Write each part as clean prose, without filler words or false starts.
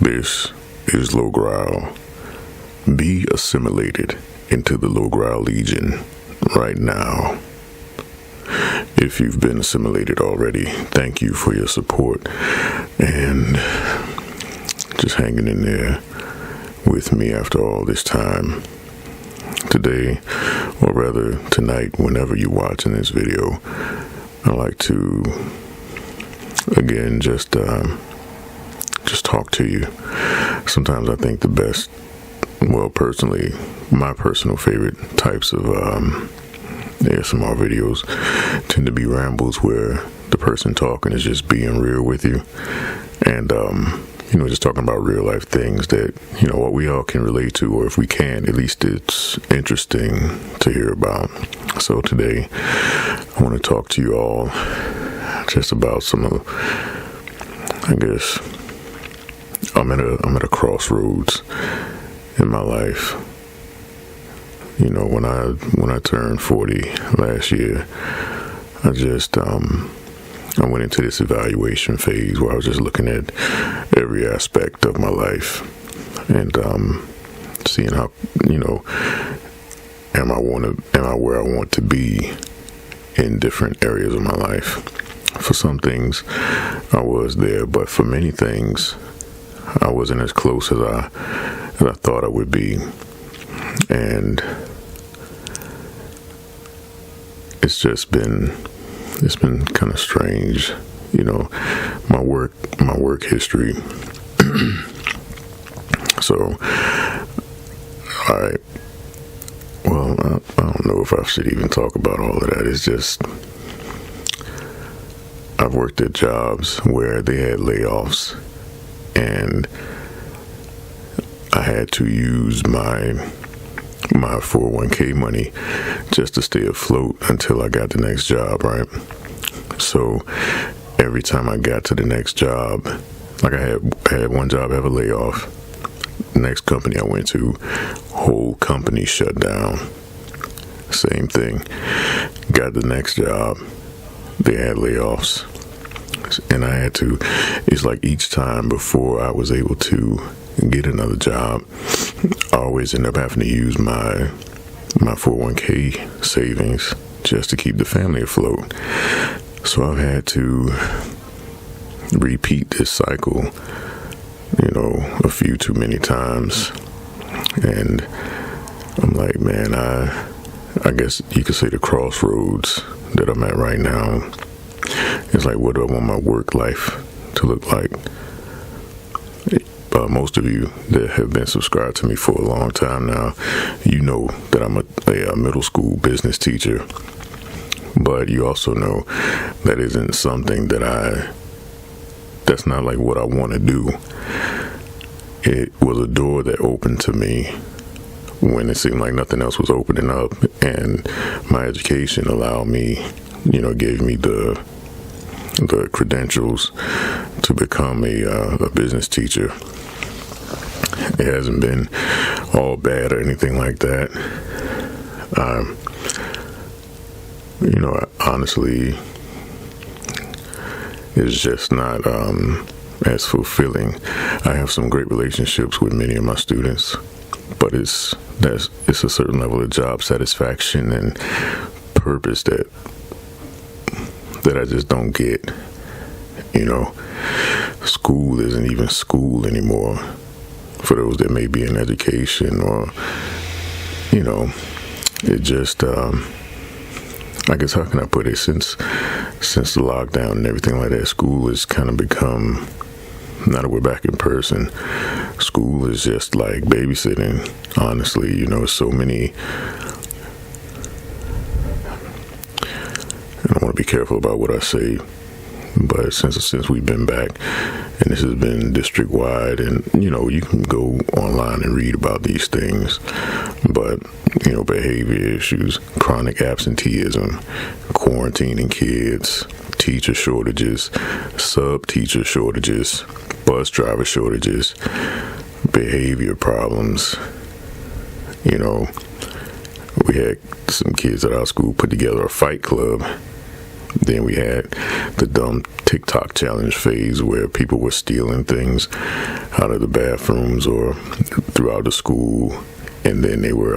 This is Low Growl. Be assimilated into the Low Growl Legion right now. If you've been assimilated already, thank you for your support and just hanging in there with me after all this time. Today, or rather tonight, whenever you're watching this video, I'd like to again just talk to you. Sometimes I think the best, well, personally, my personal favorite types of ASMR videos tend to be rambles where the person talking is just being real with you and just talking about real life things that what we all can relate to, or if we can, at least it's interesting to hear about. So today I want to talk to you all just about some of, I guess, I'm at a crossroads in my life. When I turned 40 last year, I just I went into this evaluation phase where I was just looking at every aspect of my life and seeing how am I where I want to be in different areas of my life. For some things I was there, but for many things I wasn't as close as I thought I would be. And it's been kind of strange, my work history. So, I don't know if I should even talk about all of that. It's just, I've worked at jobs where they had layoffs, and I had to use my 401k money just to stay afloat until I got the next job, right? So every time I got to the next job, like I had one job have a layoff. Next company I went to, whole company shut down. Same thing. Got the next job, they had layoffs. And I had to, it's like each time before I was able to get another job, I always end up having to use my 401k savings just to keep the family afloat. So I've had to repeat this cycle, a few too many times. And I'm like, man, I guess you could say the crossroads that I'm at right now. It's like, what do I want my work life to look like? Most of you that have been subscribed to me for a long time now, you know that I'm a middle school business teacher. But you also know that isn't something that's not like what I want to do. It was a door that opened to me when it seemed like nothing else was opening up, and my education allowed me, gave me the credentials to become a business teacher. It hasn't been all bad or anything like that. Honestly, it's just not as fulfilling. I have some great relationships with many of my students, but it's a certain level of job satisfaction and purpose that I just don't get. School isn't even school anymore for those that may be in education, or it just I guess, how can I put it, since the lockdown and everything like that, school has kind of become, now that we're back in person, school is just like babysitting, honestly. So many, I don't want to be careful about what I say, but since we've been back, and this has been district-wide, and you can go online and read about these things, but behavior issues, chronic absenteeism, quarantining kids, teacher shortages, sub-teacher shortages, bus driver shortages, behavior problems. We had some kids at our school put together a fight club Then we had the dumb TikTok challenge phase where people were stealing things out of the bathrooms or throughout the school. And then they were,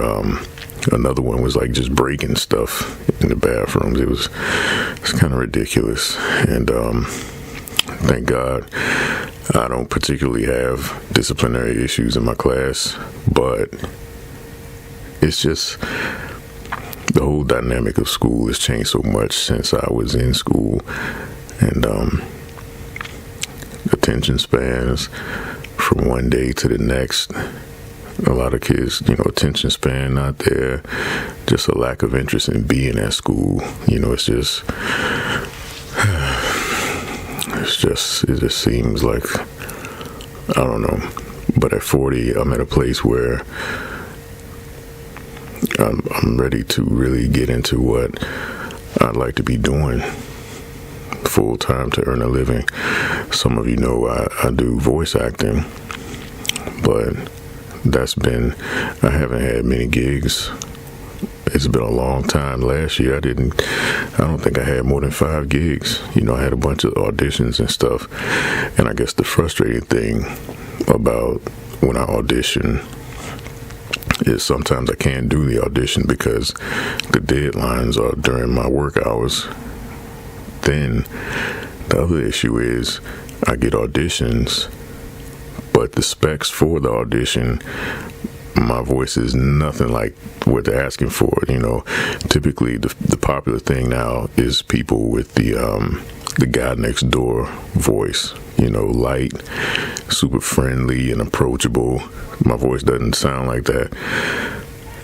another one was like just breaking stuff in the bathrooms. It's kind of ridiculous. And thank God I don't particularly have disciplinary issues in my class, but it's just the whole dynamic of school has changed so much since I was in school. And attention spans from one day to the next. A lot of kids, attention span not there. Just a lack of interest in being at school. It just seems like, I don't know. But at 40, I'm at a place where I'm ready to really get into what I'd like to be doing full time to earn a living. Some of you know I do voice acting, but I haven't had many gigs. It's been a long time. Last year I don't think I had more than 5 gigs. I had a bunch of auditions and stuff. And I guess the frustrating thing about when I audition is sometimes I can't do the audition because the deadlines are during my work hours. Then the other issue is I get auditions, but the specs for the audition, my voice is nothing like what they're asking for. Typically the popular thing now is people with the guy next door voice. Light, super friendly and approachable. My voice doesn't sound like that.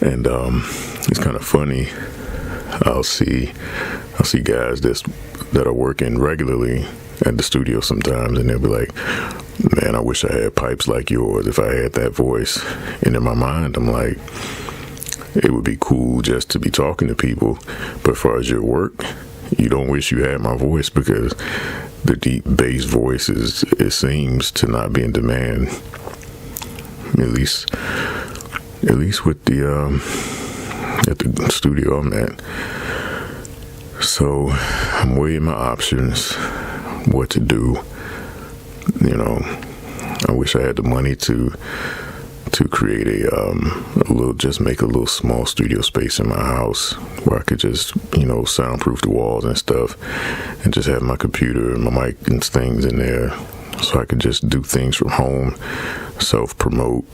And it's kind of funny. I'll see guys that are working regularly at the studio sometimes, and they'll be like, man, I wish I had pipes like yours if I had that voice. And in my mind, I'm like, it would be cool just to be talking to people, but as far as your work, you don't wish you had my voice, because the deep bass voice it seems to not be in demand, at least with at the studio I'm at. So I'm weighing my options, what to do. I wish I had the money to create make a little small studio space in my house where I could just, soundproof the walls and stuff, and just have my computer and my mic and things in there, so I could just do things from home, self-promote,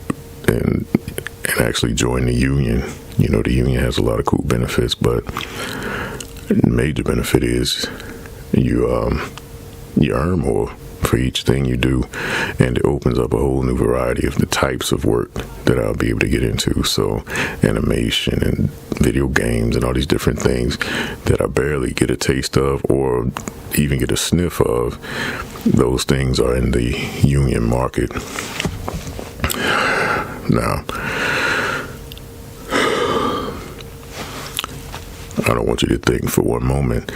and actually join the union. The union has a lot of cool benefits, but the major benefit is you earn more for each thing you do, and it opens up a whole new variety of the types of work that I'll be able to get into. So animation and video games and all these different things that I barely get a taste of or even get a sniff of, those things are in the union market. Now, I don't want you to think for one moment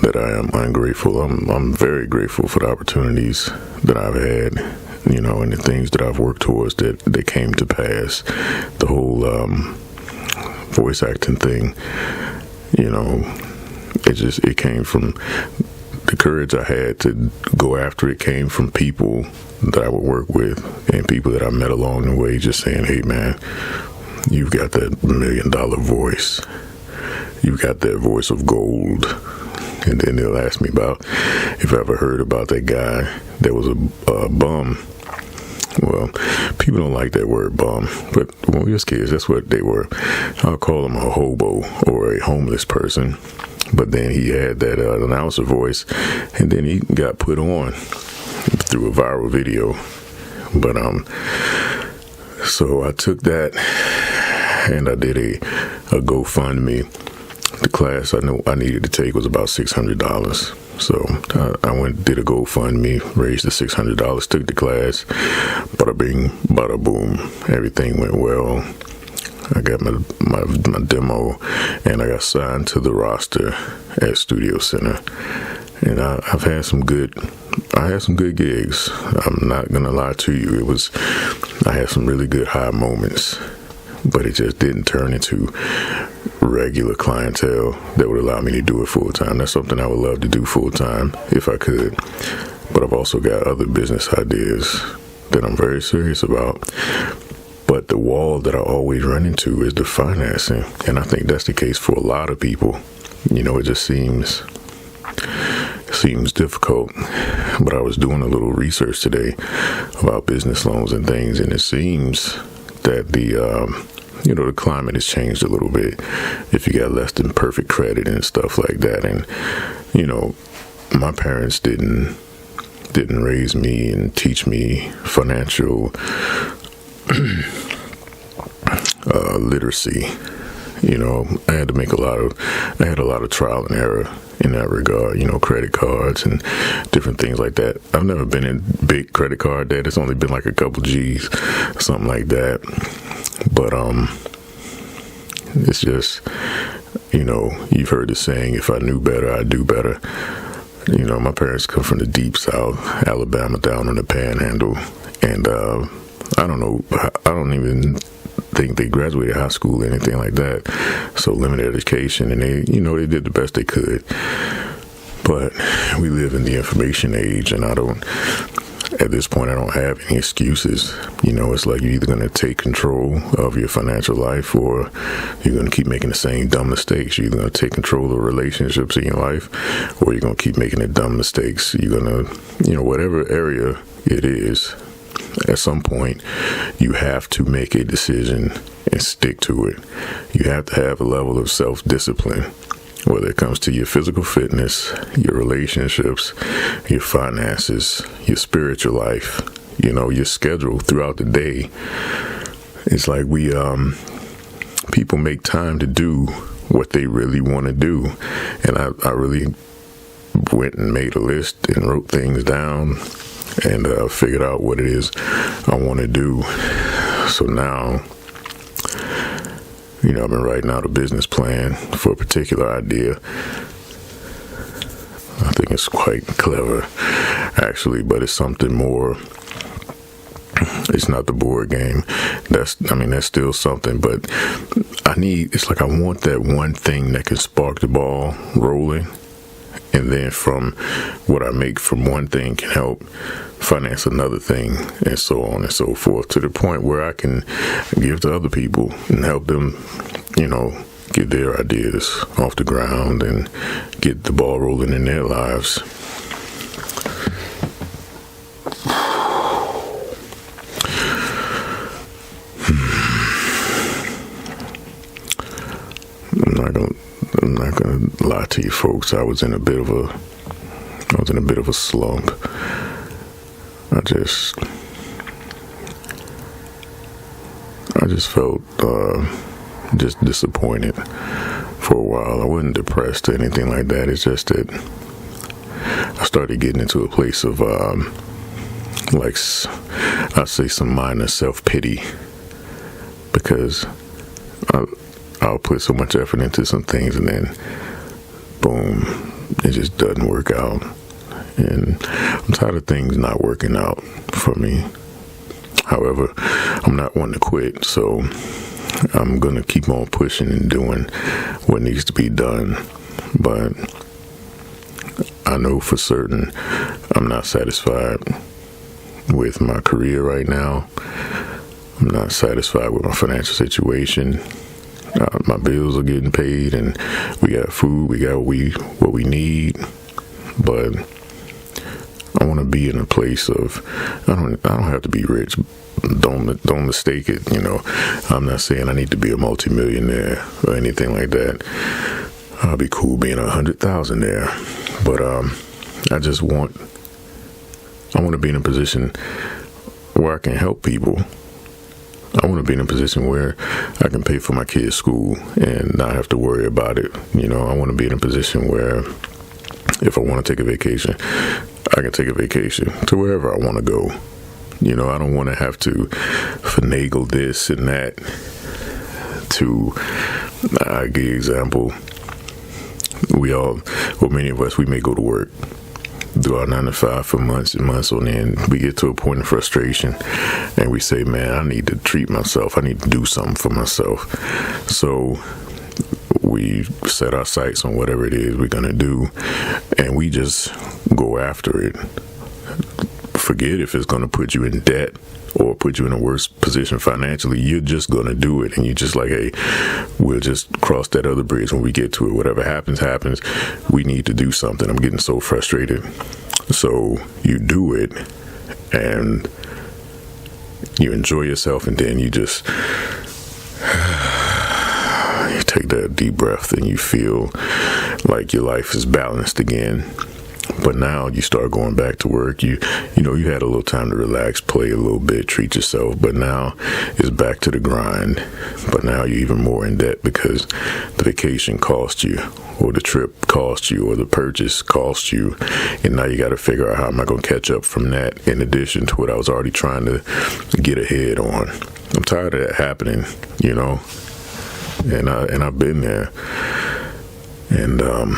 that I am ungrateful. I'm very grateful for the opportunities that I've had, and the things that I've worked towards that came to pass. The whole voice acting thing, it came from the courage I had to go after it. Came from people that I would work with and people that I met along the way, just saying, hey man, you've got that $1 million voice. You got that voice of gold. And then they'll ask me about if I ever heard about that guy that was a bum. Well, people don't like that word bum, but when we was kids, that's what they were. I'll call him a hobo or a homeless person. But then he had that announcer voice, and then he got put on through a viral video. But so I took that and I did a GoFundMe. The class I knew I needed to take was about $600. So I went, did a GoFundMe, raised the $600, took the class, bada bing, bada boom. Everything went well. I got my demo, and I got signed to the roster at Studio Center. And I had some good gigs. I'm not gonna lie to you. I had some really good high moments, but it just didn't turn into regular clientele that would allow me to do it full time. That's something I would love to do full time if I could. But I've also got other business ideas that I'm very serious about. But the wall that I always run into is the financing. And I think that's the case for a lot of people. It just seems difficult. But I was doing a little research today about business loans and things, and it seems that the climate has changed a little bit if you got less than perfect credit and stuff like that. And my parents didn't raise me and teach me financial literacy. I had a lot of trial and error in that regard, credit cards and different things like that. I've never been in big credit card debt. It's only been like a couple G's, something like that. But it's just, you've heard the saying, if I knew better, I'd do better. My parents come from the deep South, Alabama, down on the Panhandle, and I don't even think they graduated high school or anything like that. So limited education, and they did the best they could. But we live in the information age, and at this point, I don't have any excuses. It's like you're either going to take control of your financial life, or you're going to keep making the same dumb mistakes. You're either going to take control of relationships in your life, or you're going to keep making the dumb mistakes. You're going to, whatever area it is, at some point, you have to make a decision and stick to it. You have to have a level of self-discipline, whether it comes to your physical fitness, your relationships, your finances, your spiritual life, your schedule throughout the day. It's like people make time to do what they really want to do. And I really went and made a list and wrote things down and figured out what it is I want to do. So now, I've been writing out a business plan for a particular idea. I think it's quite clever, actually, but it's something more. It's not the board game. That's still something, but I want that one thing that can spark the ball rolling. And then from what I make from one thing can help finance another thing, and so on and so forth, to the point where I can give to other people and help them, get their ideas off the ground and get the ball rolling in their lives. I'm not gonna lie to you folks. I was in a bit of a slump. I just felt just disappointed for a while. I wasn't depressed or anything like that. It's just that I started getting into a place of I'd say some minor self-pity, because I'll put so much effort into some things, and then boom, it just doesn't work out. And I'm tired of things not working out for me. However, I'm not one to quit, so I'm going to keep on pushing and doing what needs to be done. But I know for certain I'm not satisfied with my career right now. I'm not satisfied with my financial situation. My bills are getting paid, and we got food, we got what we need, but I want to be in a place of I don't have to be rich. Don't mistake it. I'm not saying I need to be a multimillionaire or anything like that. I'll be cool being 100,000 there, but I want to be in a position where I can help people. I want to be in a position where I can pay for my kids' school and not have to worry about it. I want to be in a position where if I want to take a vacation, I can take a vacation to wherever I want to go. I don't want to have to finagle this and that I give you an example. Many of us, we may go to work, do our 9 to 5 for months and months on end. We get to a point of frustration and we say, man, I need to treat myself. I need to do something for myself. So We set our sights on whatever it is we're going to do, and we just go after it. Forget if it's going to put you in debt or put you in a worse position financially. You're just going to do it, and you're just like, hey, we'll just cross that other bridge when we get to it. Whatever happens. We need to do something. I'm getting so frustrated. So you do it, and you enjoy yourself, and then you just you take that deep breath, and you feel like your life is balanced again. But now you start going back to work. You know, you had a little time to relax, play a little bit, treat yourself. But now it's back to the grind. But now you're even more in debt because the vacation cost you, or the trip cost you, or the purchase cost you. And now you got to figure out, how am I going to catch up from that, in addition to what I was already trying to get ahead on. I'm tired of that happening, you know. And I've been there. And I'm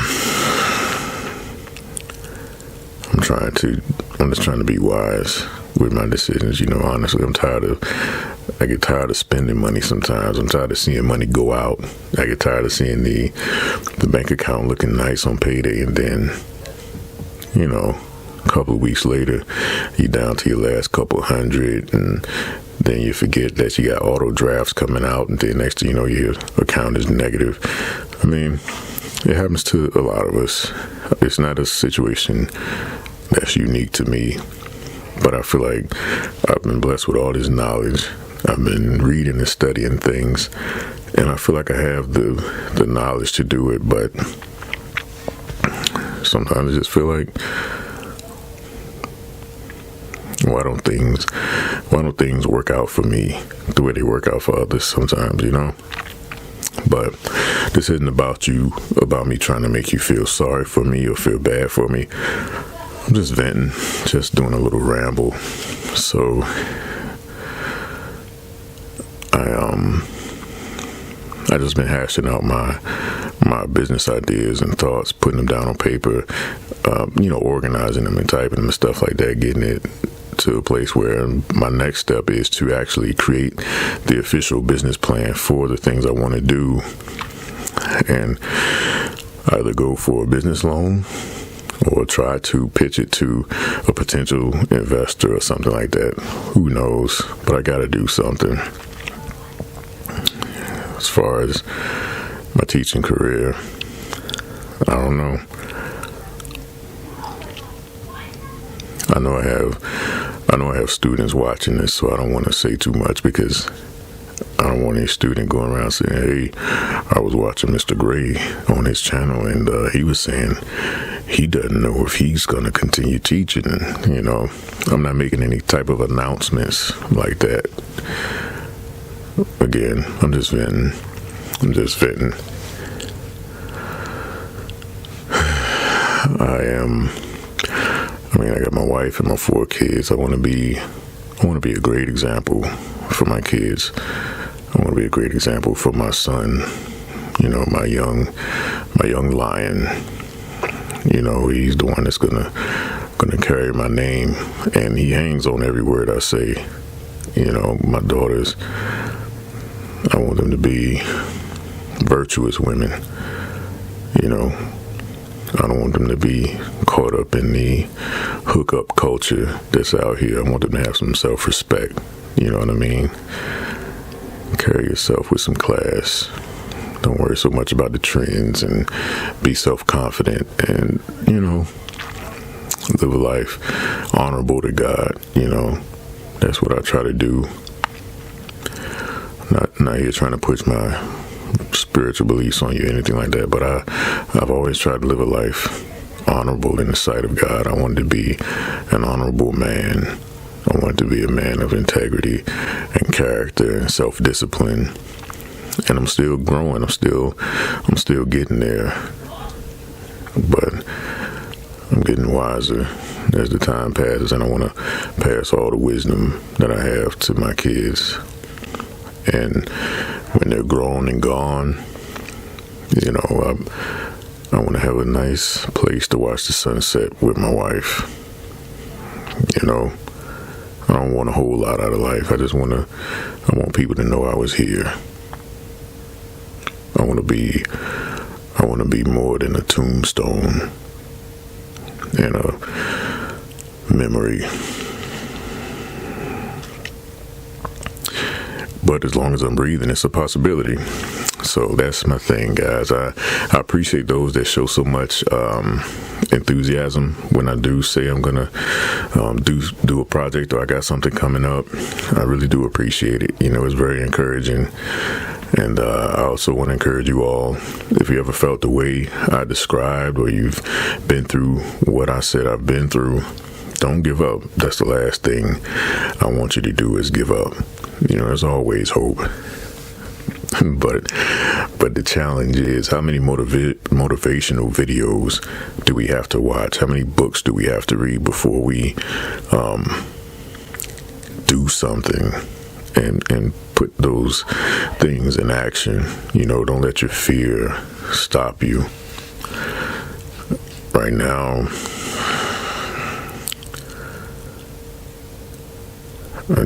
just trying to be wise with my decisions. You know, honestly, I get tired of spending money sometimes. I'm tired of seeing money go out. I get tired of seeing the bank account looking nice on payday, and then, you know, a couple of weeks later, you're down to your last couple hundred, and then you forget that you got auto drafts coming out, and then next thing you know, your account is negative. I mean, it happens to a lot of us. It's not a situation that's unique to me, but I feel like I've been blessed with all this knowledge. I've been reading and studying things, and I feel like I have the knowledge to do it, but sometimes I just feel like, why don't things work out for me the way they work out for others sometimes, you know? But this isn't about me trying to make you feel sorry for me or feel bad for me. I'm just venting, just doing a little ramble. So I just been hashing out my business ideas and thoughts, putting them down on paper, you know, organizing them and typing them and stuff like that, getting it to a place where my next step is to actually create the official business plan for the things I want to do, and either go for a business loan or try to pitch it to a potential investor or something like that. Who knows? But I got to do something. As far as my teaching career, I don't know. I know I have students watching this, so I don't want to say too much, because I don't want any student going around saying, hey, I was watching Mr. Gray on his channel, and he was saying he doesn't know if he's going to continue teaching. And, you know, I'm not making any type of announcements like that. Again, I'm just venting. I got my wife and my 4 kids. I want to be a great example for my kids. I want to be a great example for my son. You know, my young lion. You know, he's the one that's gonna carry my name, and he hangs on every word I say. You know, my daughters, I want them to be virtuous women. You know, I don't want them to be caught up in the hookup culture that's out here. I want them to have some self-respect. You know what I mean? Carry yourself with some class. Don't worry so much about the trends, and be self-confident, and, you know, live a life honorable to God. You know, that's what I try to do. I'm not here trying to push my spiritual beliefs on you, anything like that, but I've always tried to live a life honorable in the sight of God. I wanted to be an honorable man. I wanted to be a man of integrity and character and self-discipline. And I'm still growing. I'm still getting there. But I'm getting wiser as the time passes, and I want to pass all the wisdom that I have to my kids. And when they're grown and gone, you know, I want to have a nice place to watch the sunset with my wife. You know, I don't want a whole lot out of life. I want people to know I was here. I I want to be more than a tombstone and a memory. But as long as I'm breathing, it's a possibility. So that's my thing, guys. I appreciate those that show so much enthusiasm when I do say I'm gonna do a project or I got something coming up. I really do appreciate it. It's very encouraging. And I also want to encourage you all, if you ever felt the way I described or you've been through what I said I've been through, don't give up. That's the last thing I want you to do is give up. There's always hope. But the challenge is, how many motivational videos do we have to watch? How many books do we have to read before we do something and put those things in action? Don't let your fear stop you. Right now, I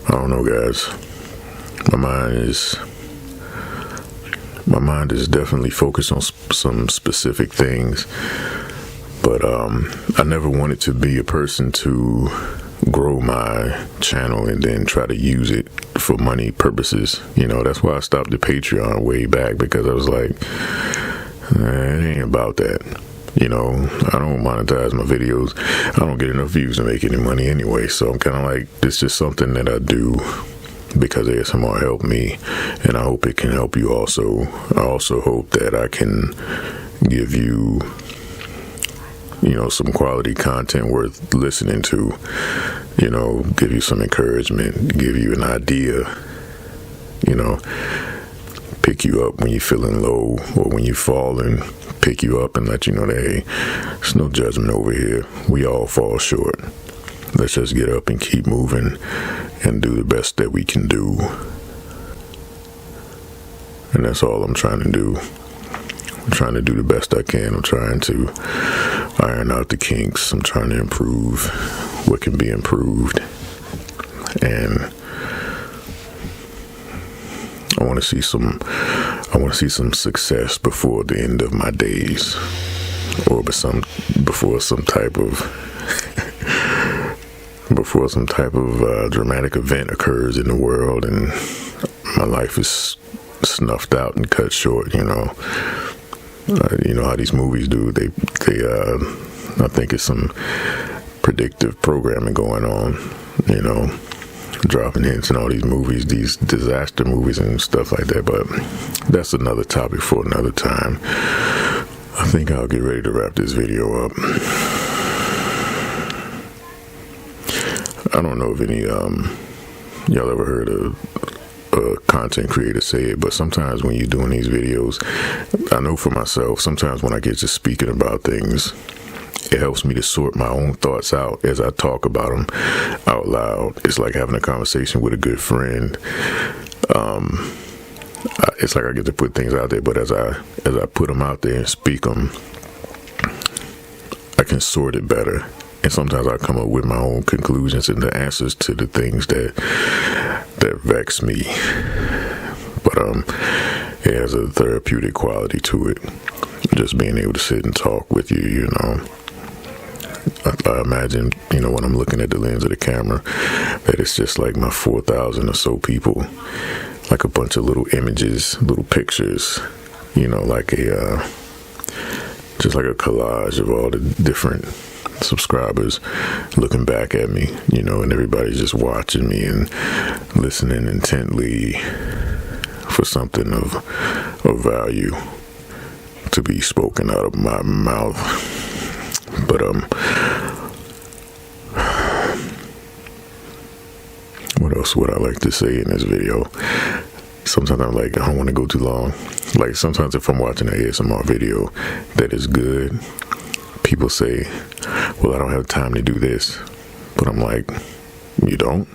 don't know, guys. My mind is definitely focused on some specific things, but I never wanted to be a person to grow my channel and then try to use it for money purposes. That's why I stopped the Patreon way back, because I was like, it ain't about that. I don't monetize my videos. I don't get enough views to make any money anyway. So I'm kind of like, it's just something that I do because ASMR helped me, and I hope it can help you also. I also hope that I can give you, some quality content worth listening to, give you some encouragement, give you an idea, pick you up when you're feeling low or when you're falling, pick you up and let you know that, hey, there's no judgment over here. We all fall short. Let's just get up and keep moving and do the best that we can do. And that's all I'm trying to do. I'm trying to do the best I can. I'm trying to iron out the kinks. I'm trying to improve what can be improved. And I want to see some success before the end of my days, or before some type of dramatic event occurs in the world and my life is snuffed out and cut short. You know how these movies do. They I think it's some predictive programming going on. Dropping hints in all these movies, these disaster movies and stuff like that. But that's another topic for another time. I think I'll get ready to wrap this video up. I don't know if any y'all ever heard of a content creator say it, but sometimes when you're doing these videos, I know for myself, sometimes when I get to speaking about things, it helps me to sort my own thoughts out as I talk about them out loud. It's like having a conversation with a good friend. It's like I get to put things out there, but as I put them out there and speak them, I can sort it better. And sometimes I come up with my own conclusions and the answers to the things that vex me. But it has a therapeutic quality to it. Just being able to sit and talk with you, I imagine, when I'm looking at the lens of the camera, that it's just like my 4,000 or so people, like a bunch of little images, little pictures, like just like a collage of all the different subscribers looking back at me, and everybody's just watching me and listening intently for something of value to be spoken out of my mouth. But what else would I like to say in this video? Sometimes I'm like, I don't want to go too long. Like sometimes if I'm watching an ASMR video that is good, people say, well, I don't have time to do this. But I'm like, you don't?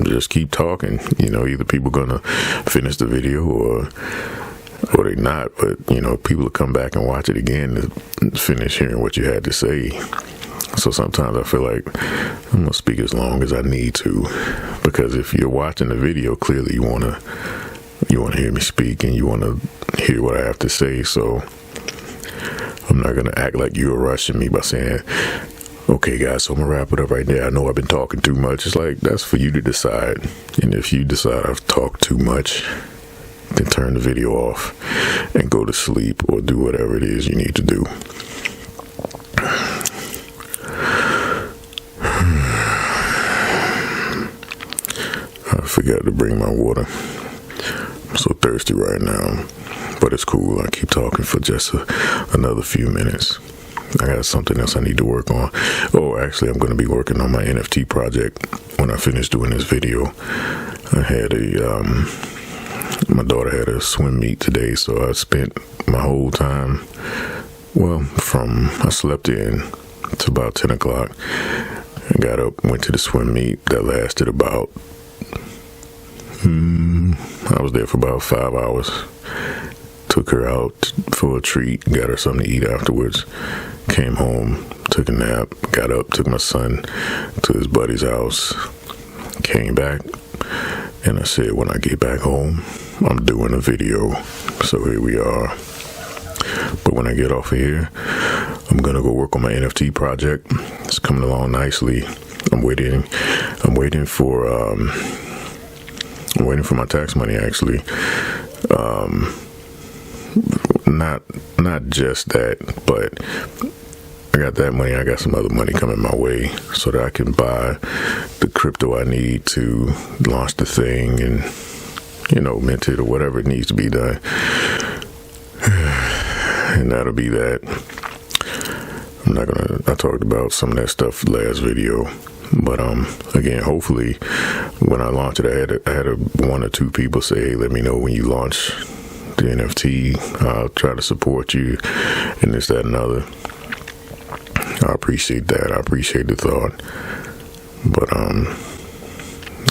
Just keep talking. Either people gonna finish the video or they not. But people will come back and watch it again to finish hearing what you had to say. So sometimes I feel like I'm gonna speak as long as I need to, because if you're watching the video, clearly you wanna You want to hear me speak and you want to hear what I have to say. So I'm not going to act like you're rushing me by saying, okay, guys, so I'm going to wrap it up right there. I know I've been talking too much. It's like, that's for you to decide. And if you decide I've talked too much, then turn the video off and go to sleep or do whatever it is you need to do. I forgot to bring my water. I'm so thirsty right now, but it's cool. I keep talking for just another few minutes. I got something else I need to work on. Oh, actually, I'm going to be working on my NFT project when I finish doing this video. I had my daughter had a swim meet today, so I spent my whole time, I slept in to about 10 o'clock. I got up, went to the swim meet. That lasted about, I was there for about 5 hours. Took her out for a treat, got her something to eat afterwards. Came home, took a nap, got up, took my son to his buddy's house. Came back, and I said, when I get back home, I'm doing a video. So here we are. But when I get off of here, I'm gonna go work on my NFT project. It's coming along nicely. I'm waiting for my tax money, actually. Not just that, but I got that money. I got some other money coming my way so that I can buy the crypto I need to launch the thing and, mint it or whatever it needs to be done. And that'll be that. I talked about some of that stuff last video. But again, hopefully when I launch it, I had one or two people say, hey, let me know when you launch the NFT. I'll try to support you and this, that, and other. I appreciate that. I appreciate the thought. But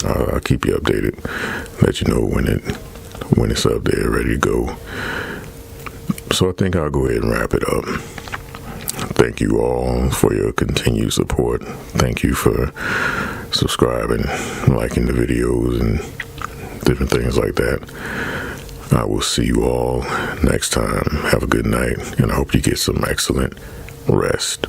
I'll keep you updated. Let you know when it's up there, ready to go. So I think I'll go ahead and wrap it up. Thank you all for your continued support. Thank you for subscribing, liking the videos, and different things like that. I will see you all next time. Have a good night, and I hope you get some excellent rest.